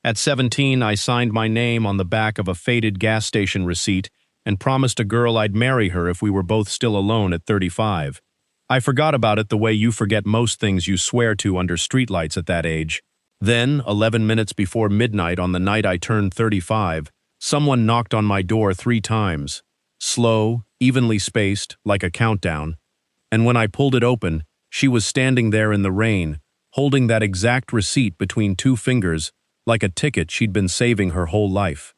At 17, I signed my name on the back of a faded gas station receipt and promised a girl I'd marry her if we were both still alone at 35. I forgot about it the way you forget most things you swear to under streetlights at that age. Then, 11 minutes before midnight on the night I turned 35, someone knocked on my door 3 times. Slow, evenly spaced, like a countdown. And when I pulled it open, she was standing there in the rain, holding that exact receipt between 2 fingers, like a ticket she'd been saving her whole life.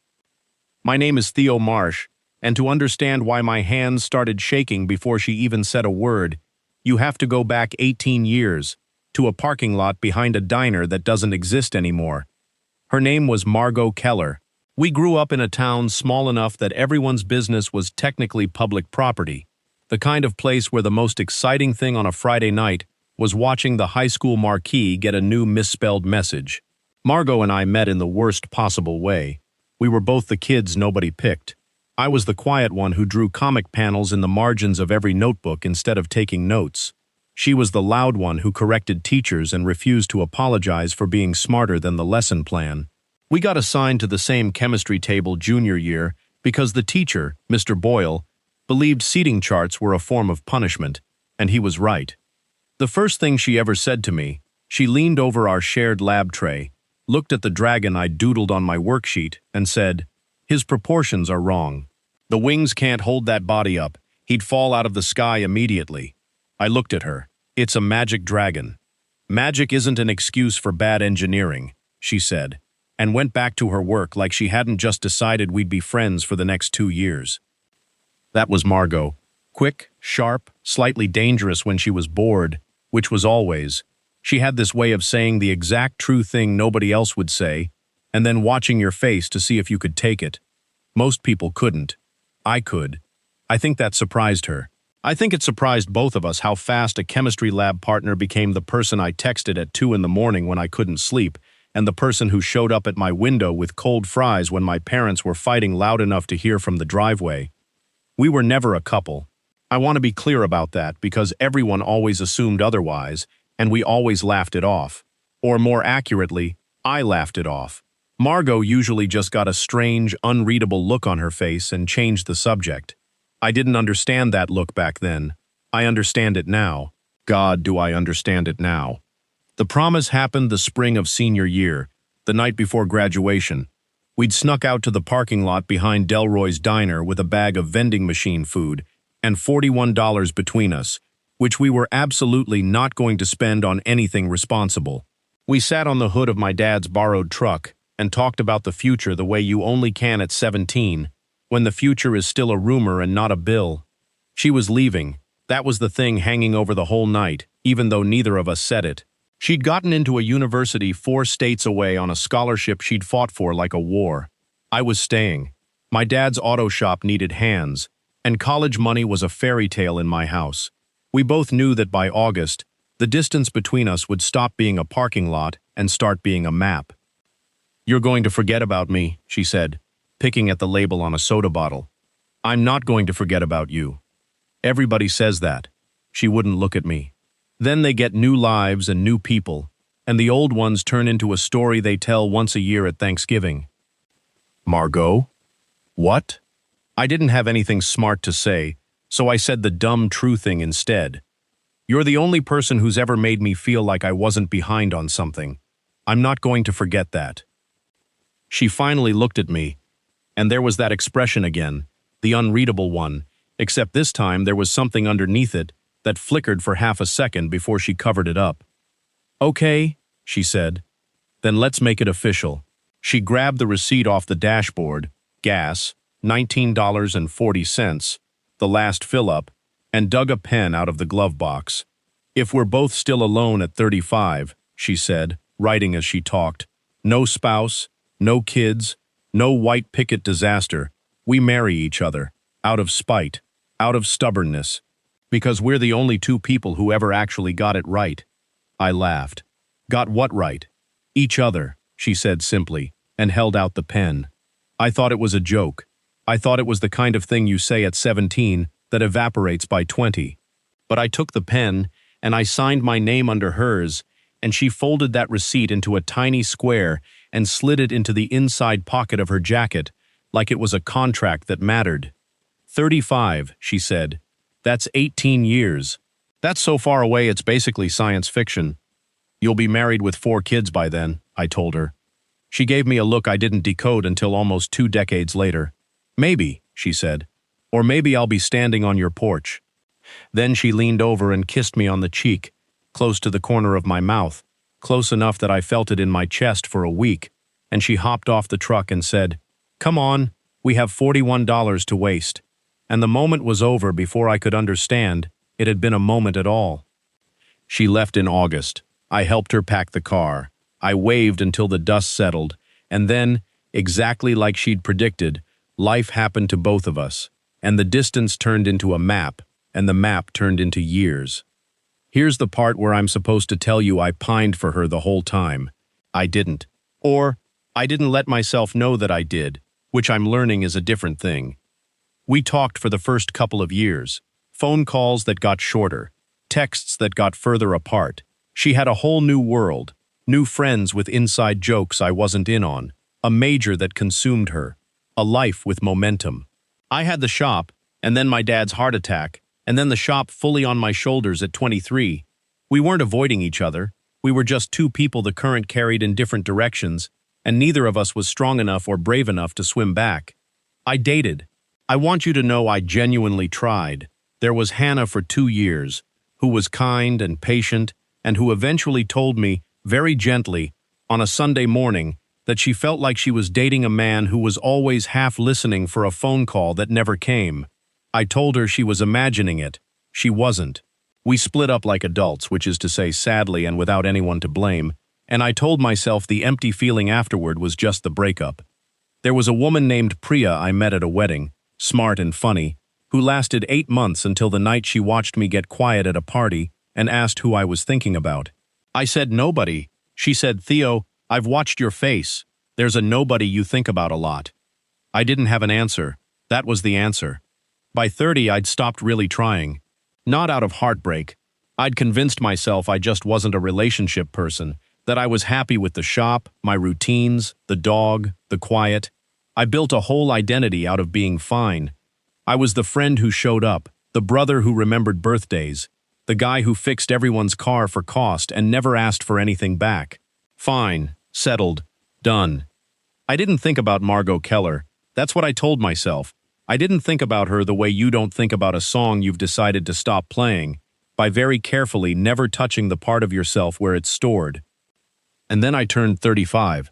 My name is Theo Marsh, and to understand why my hands started shaking before she even said a word, you have to go back 18 years, to a parking lot behind a diner that doesn't exist anymore. Her name was Margot Keller. We grew up in a town small enough that everyone's business was technically public property, the kind of place where the most exciting thing on a Friday night was watching the high school marquee get a new misspelled message. Margot and I met in the worst possible way. We were both the kids nobody picked. I was the quiet one who drew comic panels in the margins of every notebook instead of taking notes. She was the loud one who corrected teachers and refused to apologize for being smarter than the lesson plan. We got assigned to the same chemistry table junior year because the teacher, Mr. Boyle, believed seating charts were a form of punishment, and he was right. The first thing she ever said to me, she leaned over our shared lab tray, looked at the dragon I doodled on my worksheet, and said, "His proportions are wrong. The wings can't hold that body up. He'd fall out of the sky immediately." I looked at her. "It's a magic dragon." "Magic isn't an excuse for bad engineering," she said, and went back to her work like she hadn't just decided we'd be friends for the next 2 years. That was Margot. Quick, sharp, slightly dangerous when she was bored, which was always. She had this way of saying the exact true thing nobody else would say, and then watching your face to see if you could take it. Most people couldn't. I could. I think that surprised her. I think it surprised both of us how fast a chemistry lab partner became the person I texted at 2 in the morning when I couldn't sleep, and the person who showed up at my window with cold fries when my parents were fighting loud enough to hear from the driveway. We were never a couple. I want to be clear about that because everyone always assumed otherwise, and we always laughed it off. Or more accurately, I laughed it off. Margot usually just got a strange, unreadable look on her face and changed the subject. I didn't understand that look back then. I understand it now. God, do I understand it now. The promise happened the spring of senior year, the night before graduation. We'd snuck out to the parking lot behind Delroy's Diner with a bag of vending machine food and $41 between us, which we were absolutely not going to spend on anything responsible. We sat on the hood of my dad's borrowed truck and talked about the future the way you only can at 17, when the future is still a rumor and not a bill. She was leaving. That was the thing hanging over the whole night, even though neither of us said it. She'd gotten into a university 4 states away on a scholarship she'd fought for like a war. I was staying. My dad's auto shop needed hands, and college money was a fairy tale in my house. We both knew that by August, the distance between us would stop being a parking lot and start being a map. "You're going to forget about me," she said, picking at the label on a soda bottle. "I'm not going to forget about you. Everybody says that." She wouldn't look at me. Then they get new lives and new people, and the old ones turn into a story they tell once a year at Thanksgiving. "Margot? What?" I didn't have anything smart to say, so I said the dumb true thing instead. "You're the only person who's ever made me feel like I wasn't behind on something. I'm not going to forget that." She finally looked at me, and there was that expression again, the unreadable one, except this time there was something underneath it that flickered for half a second before she covered it up. "Okay," she said. "Then let's make it official." She grabbed the receipt off the dashboard, gas, $19.40, the last fill-up, and dug a pen out of the glove box. "If we're both still alone at 35, she said, writing as she talked, "no spouse, no kids, no white picket disaster, we marry each other, out of spite, out of stubbornness, because we're the only 2 people who ever actually got it right." I laughed. "Got what right?" "Each other," she said simply, and held out the pen. I thought it was a joke. I thought it was the kind of thing you say at 17 that evaporates by 20. But I took the pen, and I signed my name under hers, and she folded that receipt into a tiny square and slid it into the inside pocket of her jacket, like it was a contract that mattered. 35, she said. That's 18 years. That's so far away it's basically science fiction. You'll be married with 4 kids by then, I told her. She gave me a look I didn't decode until almost 2 decades later. Maybe, she said. Or maybe I'll be standing on your porch. Then she leaned over and kissed me on the cheek, close to the corner of my mouth, close enough that I felt it in my chest for a week, and she hopped off the truck and said, "Come on, we have $41 to waste." And the moment was over before I could understand it had been a moment at all. She left in August. I helped her pack the car. I waved until the dust settled, and then, exactly like she'd predicted, life happened to both of us, and the distance turned into a map, and the map turned into years. Here's the part where I'm supposed to tell you I pined for her the whole time. I didn't. Or, I didn't let myself know that I did, which I'm learning is a different thing. We talked for the first couple of years. Phone calls that got shorter, texts that got further apart. She had a whole new world, new friends with inside jokes I wasn't in on, a major that consumed her, a life with momentum. I had the shop, and then my dad's heart attack, and then the shop fully on my shoulders at 23. We weren't avoiding each other. We were just 2 people the current carried in different directions, and neither of us was strong enough or brave enough to swim back. I dated. I want you to know I genuinely tried. There was Hannah for 2 years, who was kind and patient, and who eventually told me, very gently, on a Sunday morning, that she felt like she was dating a man who was always half listening for a phone call that never came. I told her she was imagining it. She wasn't. We split up like adults, which is to say sadly and without anyone to blame, and I told myself the empty feeling afterward was just the breakup. There was a woman named Priya I met at a wedding, smart and funny, who lasted 8 months until the night she watched me get quiet at a party and asked who I was thinking about. I said nobody. She said, "Theo, I've watched your face. There's a nobody you think about a lot." I didn't have an answer. That was the answer. By 30, I'd stopped really trying. Not out of heartbreak. I'd convinced myself I just wasn't a relationship person, that I was happy with the shop, my routines, the dog, the quiet. I built a whole identity out of being fine. I was the friend who showed up, the brother who remembered birthdays, the guy who fixed everyone's car for cost and never asked for anything back. Fine, settled, done. I didn't think about Margot Keller. That's what I told myself. I didn't think about her the way you don't think about a song you've decided to stop playing, by very carefully never touching the part of yourself where it's stored. And then I turned 35.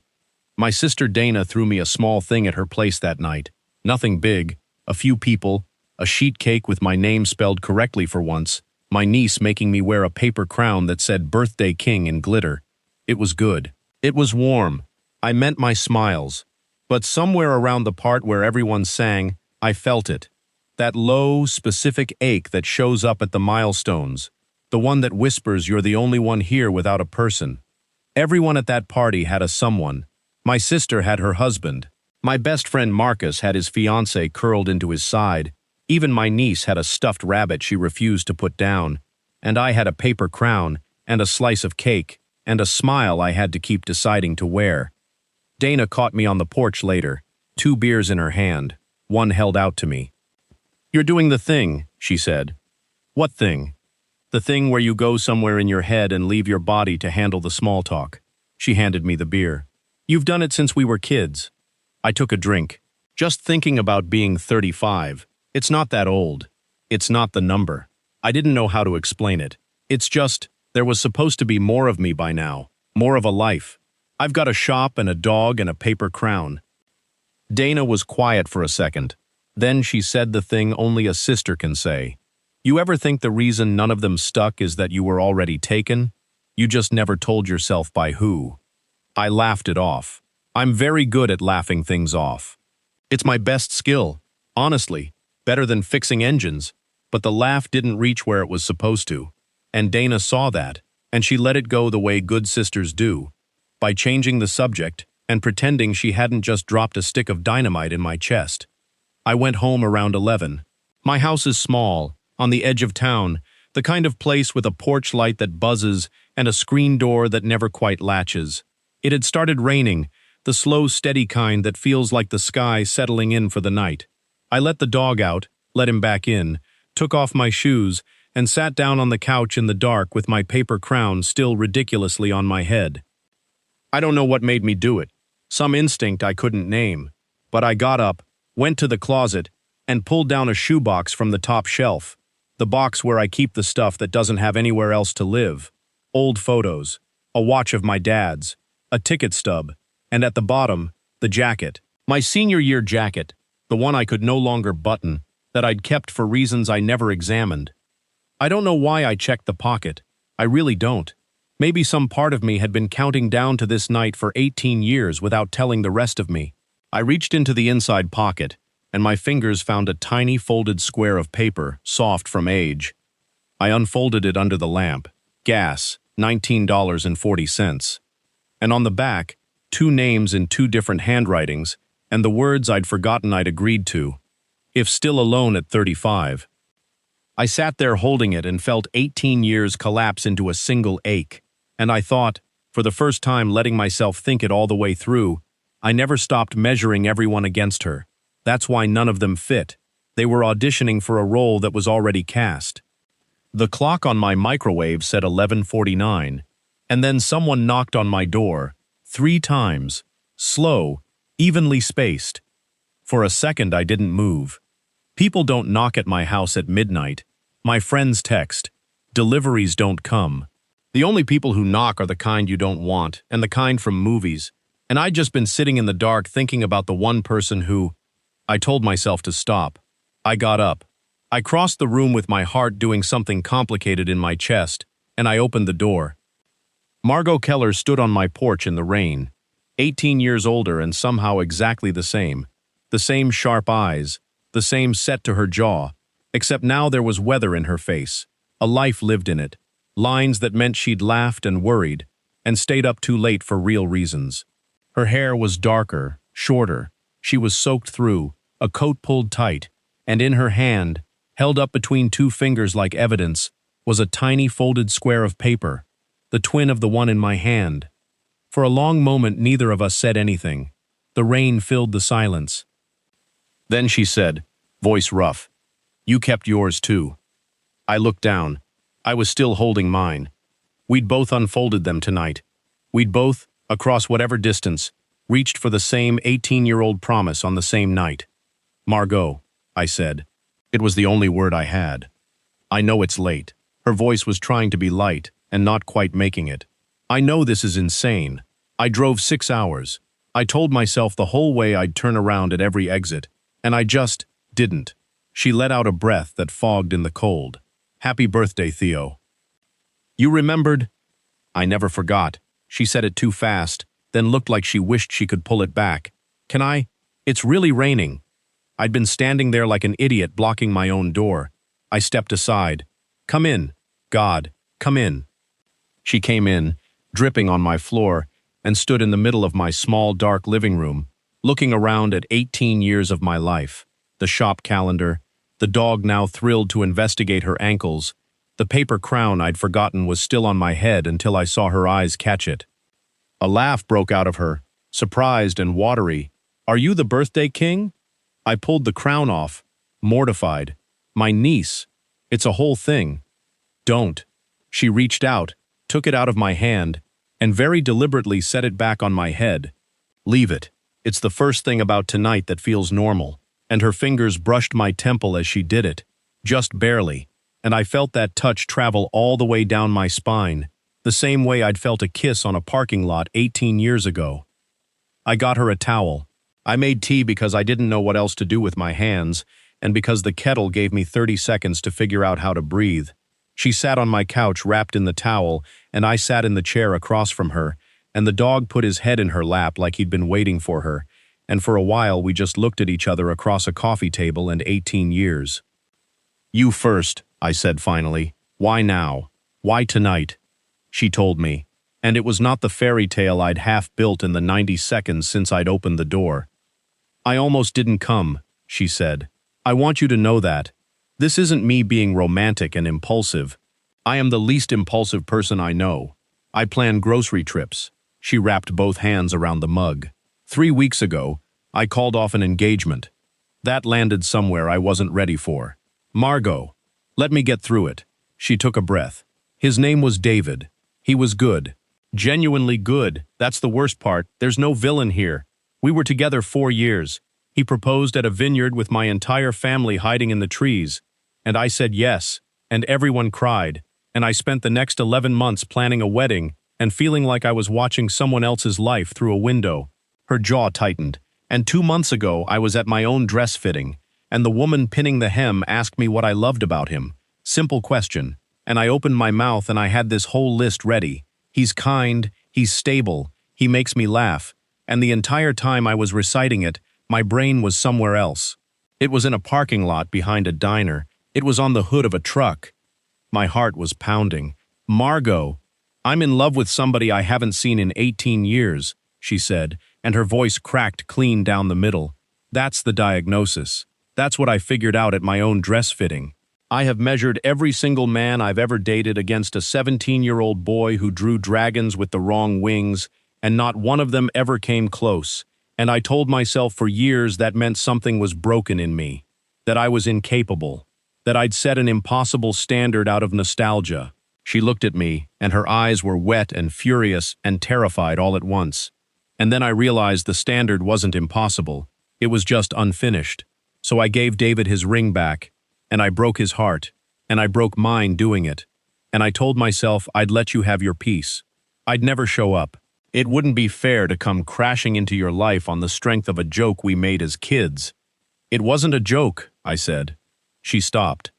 My sister Dana threw me a small thing at her place that night. Nothing big, a few people, a sheet cake with my name spelled correctly for once, my niece making me wear a paper crown that said Birthday King in glitter. It was good. It was warm. I meant my smiles. But somewhere around the part where everyone sang, I felt it. That low, specific ache that shows up at the milestones. The one that whispers you're the only one here without a person. Everyone at that party had a someone. My sister had her husband. My best friend Marcus had his fiancée curled into his side. Even my niece had a stuffed rabbit she refused to put down. And I had a paper crown, and a slice of cake, and a smile I had to keep deciding to wear. Dana caught me on the porch later, 2 beers in her hand, one held out to me. "You're doing the thing," she said. "What thing?" "The thing where you go somewhere in your head and leave your body to handle the small talk." She handed me the beer. "You've done it since we were kids." I took a drink. Just thinking about being 35. It's not that old. It's not the number. I didn't know how to explain it. It's just, there was supposed to be more of me by now. More of a life. I've got a shop and a dog and a paper crown. Dana was quiet for a second. Then she said the thing only a sister can say. "You ever think the reason none of them stuck is that you were already taken? You just never told yourself by who." I laughed it off. I'm very good at laughing things off. It's my best skill, honestly, better than fixing engines, but the laugh didn't reach where it was supposed to. And Dana saw that, and she let it go the way good sisters do, by changing the subject and pretending she hadn't just dropped a stick of dynamite in my chest. I went home around 11. My house is small, on the edge of town, the kind of place with a porch light that buzzes and a screen door that never quite latches. It had started raining, the slow, steady kind that feels like the sky settling in for the night. I let the dog out, let him back in, took off my shoes, and sat down on the couch in the dark with my paper crown still ridiculously on my head. I don't know what made me do it. Some instinct I couldn't name. But I got up, went to the closet, and pulled down a shoebox from the top shelf. The box where I keep the stuff that doesn't have anywhere else to live. Old photos, a watch of my dad's, a ticket stub, and at the bottom, the jacket. My senior year jacket, the one I could no longer button, that I'd kept for reasons I never examined. I don't know why I checked the pocket. I really don't. Maybe some part of me had been counting down to this night for 18 years without telling the rest of me. I reached into the inside pocket, and my fingers found a tiny folded square of paper, soft from age. I unfolded it under the lamp. Gas, $19.40. And on the back, 2 names in 2 different handwritings, and the words I'd forgotten I'd agreed to. If still alone at 35. I sat there holding it and felt 18 years collapse into a single ache. And I thought, for the first time letting myself think it all the way through, I never stopped measuring everyone against her. That's why none of them fit. They were auditioning for a role that was already cast. The clock on my microwave said 11:49, and then someone knocked on my door, 3 times, slow, evenly spaced. For a second I didn't move. People don't knock at my house at midnight. My friends text. Deliveries don't come. The only people who knock are the kind you don't want, and the kind from movies. And I'd just been sitting in the dark thinking about the one person who... I told myself to stop. I got up. I crossed the room with my heart doing something complicated in my chest, and I opened the door. Margot Keller stood on my porch in the rain, 18 years older and somehow exactly the same. The same sharp eyes, the same set to her jaw, except now there was weather in her face, a life lived in it, lines that meant she'd laughed and worried, and stayed up too late for real reasons. Her hair was darker, shorter, she was soaked through, a coat pulled tight, and in her hand, held up between 2 fingers like evidence, was a tiny folded square of paper, the twin of the one in my hand. For a long moment neither of us said anything. The rain filled the silence. Then she said, voice rough, "You kept yours too." I looked down. I was still holding mine. We'd both unfolded them tonight. We'd both, across whatever distance, reached for the same 18-year-old promise on the same night. "Margot," I said. It was the only word I had. "I know it's late." Her voice was trying to be light and not quite making it. "I know this is insane. I drove 6 hours. I told myself the whole way I'd turn around at every exit, and I just didn't." She let out a breath that fogged in the cold. "Happy birthday, Theo." "You remembered?" "I never forgot." She said it too fast, then looked like she wished she could pull it back. "Can I? It's really raining." I'd been standing there like an idiot blocking my own door. I stepped aside. "Come in. God, come in." She came in, dripping on my floor, and stood in the middle of my small, dark living room, looking around at 18 years of my life. The shop calendar, the dog now thrilled to investigate her ankles. The paper crown I'd forgotten was still on my head until I saw her eyes catch it. A laugh broke out of her, surprised and watery. "Are you the birthday king?" I pulled the crown off, mortified. "My niece. It's a whole thing." "Don't." She reached out, took it out of my hand, and very deliberately set it back on my head. "Leave it. It's the first thing about tonight that feels normal." And her fingers brushed my temple as she did it, just barely, and I felt that touch travel all the way down my spine, the same way I'd felt a kiss on a parking lot 18 years ago. I got her a towel. I made tea because I didn't know what else to do with my hands, and because the kettle gave me 30 seconds to figure out how to breathe. She sat on my couch wrapped in the towel, and I sat in the chair across from her, and the dog put his head in her lap like he'd been waiting for her, and for a while we just looked at each other across a coffee table and 18 years. "You first," I said finally. "Why now? Why tonight?" She told me, and it was not the fairy tale I'd half built in the 90 seconds since I'd opened the door. "I almost didn't come," she said. "I want you to know that. This isn't me being romantic and impulsive. I am the least impulsive person I know. I plan grocery trips." She wrapped both hands around the mug. 3 weeks ago, I called off an engagement. That landed somewhere I wasn't ready for. Margot. Let me get through it. She took a breath. His name was David. He was good. Genuinely good. That's the worst part. There's no villain here. We were together 4 years. He proposed at a vineyard with my entire family hiding in the trees. And I said yes. And everyone cried. And I spent the next 11 months planning a wedding and feeling like I was watching someone else's life through a window. Her jaw tightened. And 2 months ago, I was at my own dress fitting, and the woman pinning the hem asked me what I loved about him. Simple question. And I opened my mouth and I had this whole list ready. He's kind, he's stable, he makes me laugh. And the entire time I was reciting it, my brain was somewhere else. It was in a parking lot behind a diner. It was on the hood of a truck. My heart was pounding. Margot, I'm in love with somebody I haven't seen in 18 years, she said, and her voice cracked clean down the middle. That's the diagnosis. That's what I figured out at my own dress fitting. I have measured every single man I've ever dated against a 17-year-old boy who drew dragons with the wrong wings, and not one of them ever came close. And I told myself for years that meant something was broken in me, that I was incapable, that I'd set an impossible standard out of nostalgia. She looked at me, and her eyes were wet and furious and terrified all at once. And then I realized the standard wasn't impossible. It was just unfinished. So I gave David his ring back, and I broke his heart, and I broke mine doing it. And I told myself I'd let you have your peace. I'd never show up. It wouldn't be fair to come crashing into your life on the strength of a joke we made as kids. It wasn't a joke, I said. She stopped.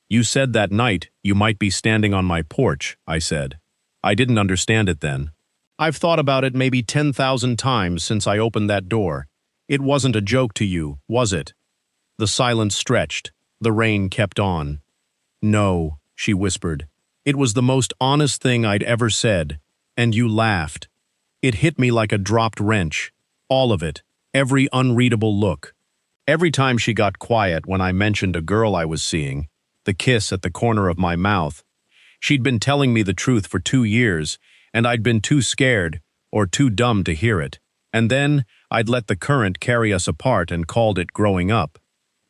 You said that night you might be standing on my porch, I said. I didn't understand it then. I've thought about it maybe 10,000 times since I opened that door. It wasn't a joke to you, was it? The silence stretched. The rain kept on. No, she whispered. It was the most honest thing I'd ever said. And you laughed. It hit me like a dropped wrench. All of it. Every unreadable look. Every time she got quiet when I mentioned a girl I was seeing, the kiss at the corner of my mouth. She'd been telling me the truth for 2 years, and I'd been too scared or too dumb to hear it. And then I'd let the current carry us apart and called it growing up.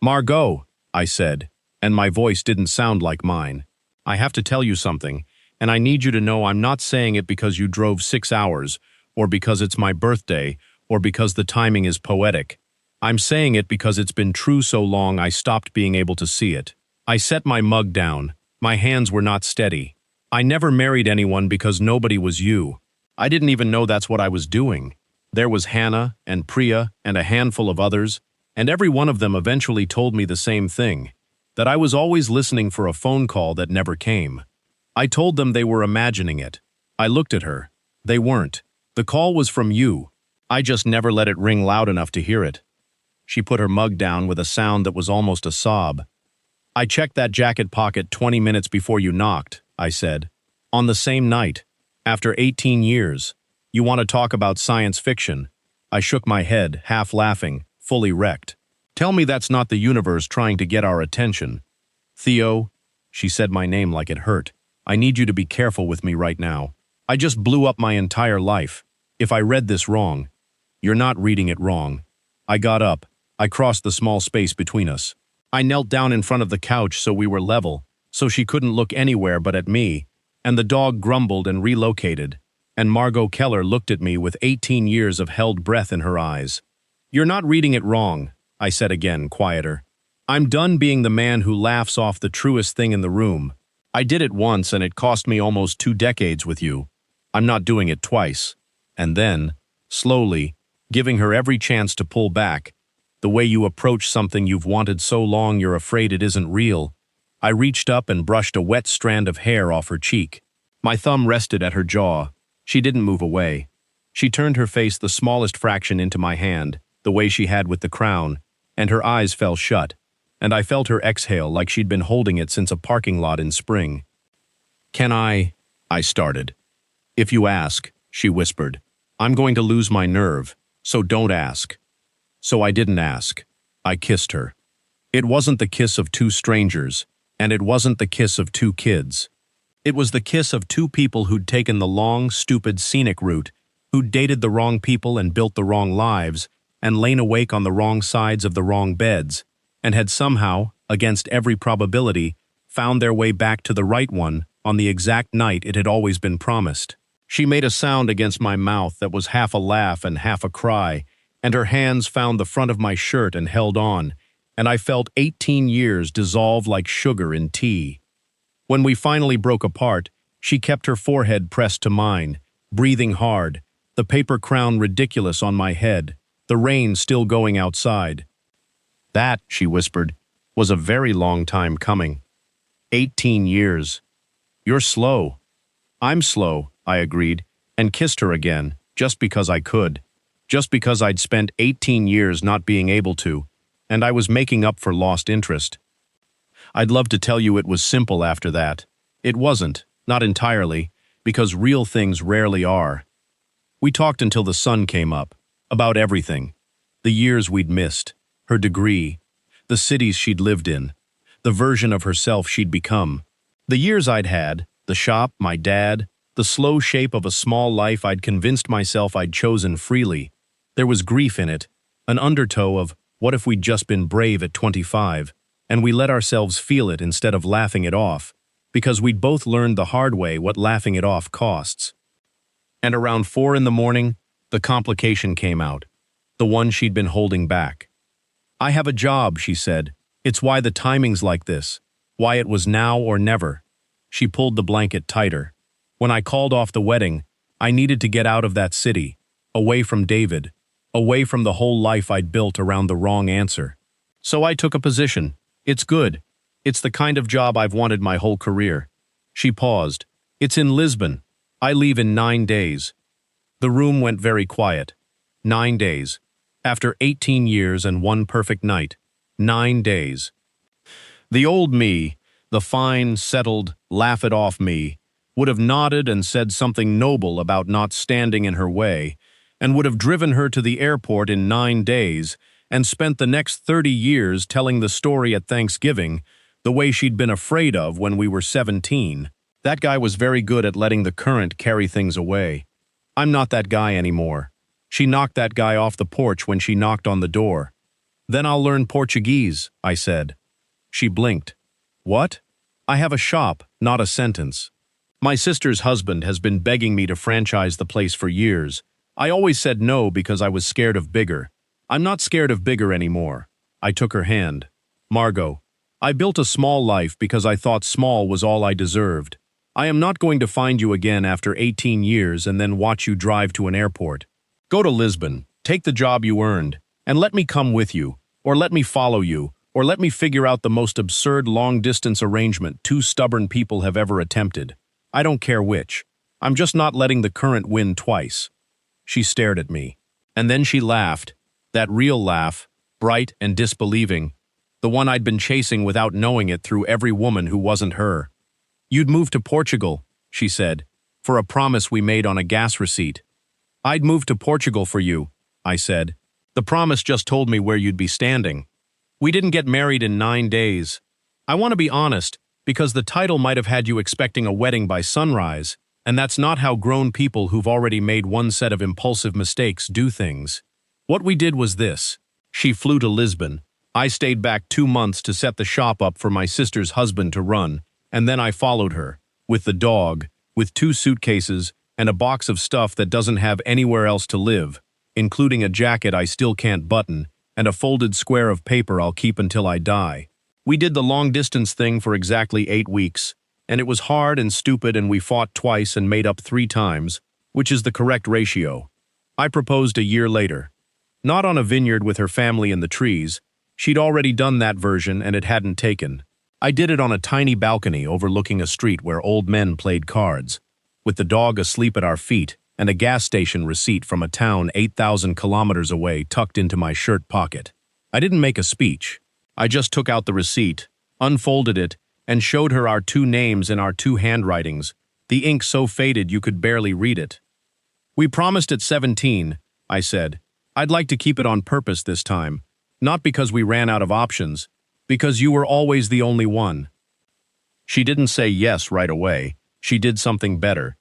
Margot, I said, and my voice didn't sound like mine. I have to tell you something, and I need you to know I'm not saying it because you drove 6 hours, or because it's my birthday, or because the timing is poetic. I'm saying it because it's been true so long I stopped being able to see it. I set my mug down. My hands were not steady. I never married anyone because nobody was you. I didn't even know that's what I was doing. There was Hannah and Priya and a handful of others, and every one of them eventually told me the same thing, that I was always listening for a phone call that never came. I told them they were imagining it. I looked at her. They weren't. The call was from you. I just never let it ring loud enough to hear it. She put her mug down with a sound that was almost a sob. I checked that jacket pocket 20 minutes before you knocked, I said. On the same night. After 18 years. You want to talk about science fiction? I shook my head, half laughing, fully wrecked. Tell me that's not the universe trying to get our attention. Theo, she said my name like it hurt. I need you to be careful with me right now. I just blew up my entire life. If I read this wrong. You're not reading it wrong. I got up. I crossed the small space between us. I knelt down in front of the couch so we were level, so she couldn't look anywhere but at me, and the dog grumbled and relocated, and Margot Keller looked at me with 18 years of held breath in her eyes. You're not reading it wrong, I said again, quieter. I'm done being the man who laughs off the truest thing in the room. I did it once and it cost me almost 2 decades with you. I'm not doing it twice. And then, slowly, giving her every chance to pull back, the way you approach something you've wanted so long you're afraid it isn't real, I reached up and brushed a wet strand of hair off her cheek. My thumb rested at her jaw. She didn't move away. She turned her face the smallest fraction into my hand, the way she had with the crown, and her eyes fell shut, and I felt her exhale like she'd been holding it since a parking lot in spring. Can I started. If you ask, she whispered. I'm going to lose my nerve, so don't ask. So I didn't ask. I kissed her. It wasn't the kiss of 2 strangers, and it wasn't the kiss of 2 kids. It was the kiss of 2 people who'd taken the long, stupid, scenic route who'd dated the wrong people and built the wrong lives, and lain awake on the wrong sides of the wrong beds, and had somehow, against every probability, found their way back to the right one on the exact night it had always been promised. She made a sound against my mouth that was half a laugh and half a cry, and her hands found the front of my shirt and held on, and I felt 18 years dissolve like sugar in tea. When we finally broke apart, she kept her forehead pressed to mine, breathing hard, the paper crown ridiculous on my head, the rain still going outside. That, she whispered, was a very long time coming. 18 years. You're slow. I'm slow, I agreed, and kissed her again, just because I could. Just because I'd spent 18 years not being able to, and I was making up for lost interest. I'd love to tell you it was simple after that. It wasn't, not entirely, because real things rarely are. We talked until the sun came up, about everything. The years we'd missed, her degree, the cities she'd lived in, the version of herself she'd become. The years I'd had, the shop, my dad, the slow shape of a small life I'd convinced myself I'd chosen freely. There was grief in it, an undertow of, what if we'd just been brave at 25, and we let ourselves feel it instead of laughing it off, because we'd both learned the hard way what laughing it off costs. And around 4 in the morning, the complication came out, the one she'd been holding back. I have a job, she said. It's why the timing's like this, why it was now or never. She pulled the blanket tighter. When I called off the wedding, I needed to get out of that city, away from David, away from the whole life I'd built around the wrong answer. So I took a position. It's good. It's the kind of job I've wanted my whole career. She paused. It's in Lisbon. I leave in 9 days. The room went very quiet. 9 days. After 18 years and one perfect night. 9 days. The old me, the fine, settled, laugh-it-off me, would have nodded and said something noble about not standing in her way, and would have driven her to the airport in 9 days and spent the next 30 years telling the story at Thanksgiving, the way she'd been afraid of when we were 17. That guy was very good at letting the current carry things away. I'm not that guy anymore. She knocked that guy off the porch when she knocked on the door. Then I'll learn Portuguese, I said. She blinked. What? I have a shop, not a sentence. My sister's husband has been begging me to franchise the place for years. I always said no because I was scared of bigger. I'm not scared of bigger anymore. I took her hand. Margot, I built a small life because I thought small was all I deserved. I am not going to find you again after 18 years and then watch you drive to an airport. Go to Lisbon, take the job you earned, and let me come with you, or let me follow you, or let me figure out the most absurd long-distance arrangement 2 stubborn people have ever attempted. I don't care which. I'm just not letting the current win twice. She stared at me. And then she laughed. That real laugh, bright and disbelieving. The one I'd been chasing without knowing it through every woman who wasn't her. You'd move to Portugal, she said, for a promise we made on a gas receipt. I'd move to Portugal for you, I said. The promise just told me where you'd be standing. We didn't get married in 9 days. I want to be honest, because the title might have had you expecting a wedding by sunrise, and that's not how grown people who've already made one set of impulsive mistakes do things. What we did was this. She flew to Lisbon. I stayed back 2 months to set the shop up for my sister's husband to run, and then I followed her, with the dog, with 2 suitcases, and a box of stuff that doesn't have anywhere else to live, including a jacket I still can't button, and a folded square of paper I'll keep until I die. We did the long-distance thing for exactly 8 weeks, and it was hard and stupid, and we fought twice and made up 3 times, which is the correct ratio. I proposed a year later. Not on a vineyard with her family in the trees. She'd already done that version and it hadn't taken. I did it on a tiny balcony overlooking a street where old men played cards, with the dog asleep at our feet and a gas station receipt from a town 8,000 kilometers away tucked into my shirt pocket. I didn't make a speech. I just took out the receipt, unfolded it, and showed her our 2 names in our 2 handwritings, the ink so faded you could barely read it. We promised at 17, I said. I'd like to keep it on purpose this time, not because we ran out of options, because you were always the only one. She didn't say yes right away. She did something better.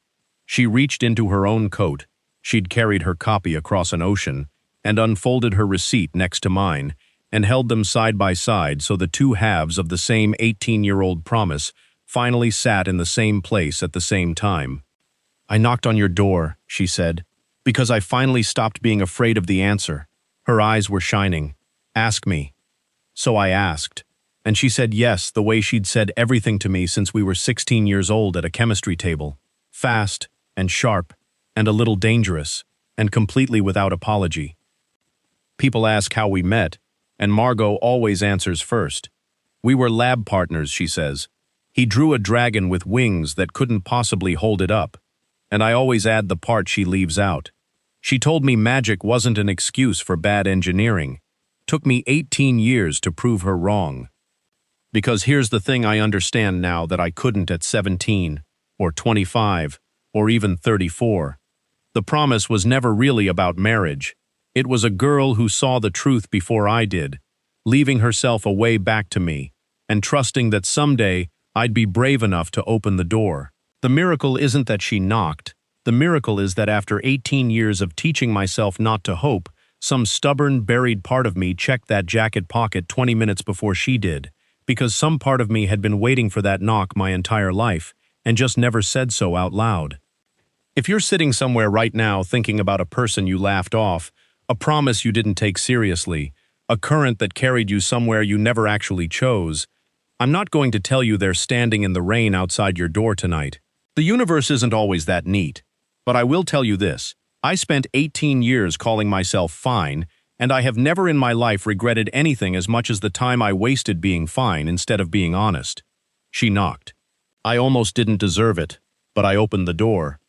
She reached into her own coat. She'd carried her copy across an ocean and unfolded her receipt next to mine and held them side by side so the two halves of the same 18-year-old promise finally sat in the same place at the same time. "I knocked on your door," she said, "because I finally stopped being afraid of the answer." Her eyes were shining. "Ask me." So I asked, and she said yes, the way she'd said everything to me since we were 16 years old at a chemistry table. Fast and sharp and a little dangerous and completely without apology. People ask how we met, and Margot always answers first. "We were lab partners," she says. "He drew a dragon with wings that couldn't possibly hold it up." And I always add the part she leaves out. She told me magic wasn't an excuse for bad engineering. Took me 18 years to prove her wrong. Because here's the thing I understand now that I couldn't at 17, or 25, or even 34. The promise was never really about marriage. It was a girl who saw the truth before I did, leaving herself a way back to me, and trusting that someday I'd be brave enough to open the door. The miracle isn't that she knocked. The miracle is that after 18 years of teaching myself not to hope, some stubborn, buried part of me checked that jacket pocket 20 minutes before she did, because some part of me had been waiting for that knock my entire life, and just never said so out loud. If you're sitting somewhere right now thinking about a person you laughed off, a promise you didn't take seriously, a current that carried you somewhere you never actually chose, I'm not going to tell you they're standing in the rain outside your door tonight. The universe isn't always that neat. But I will tell you this, I spent 18 years calling myself fine, and I have never in my life regretted anything as much as the time I wasted being fine instead of being honest. She knocked. I almost didn't deserve it, but I opened the door.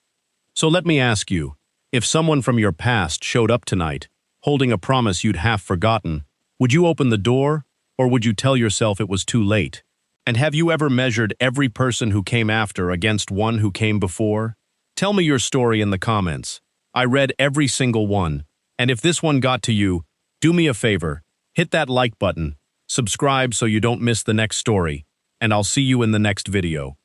So let me ask you, if someone from your past showed up tonight, holding a promise you'd half forgotten, would you open the door, or would you tell yourself it was too late? And have you ever measured every person who came after against one who came before? Tell me your story in the comments. I read every single one. And if this one got to you, do me a favor, hit that like button, subscribe so you don't miss the next story, and I'll see you in the next video.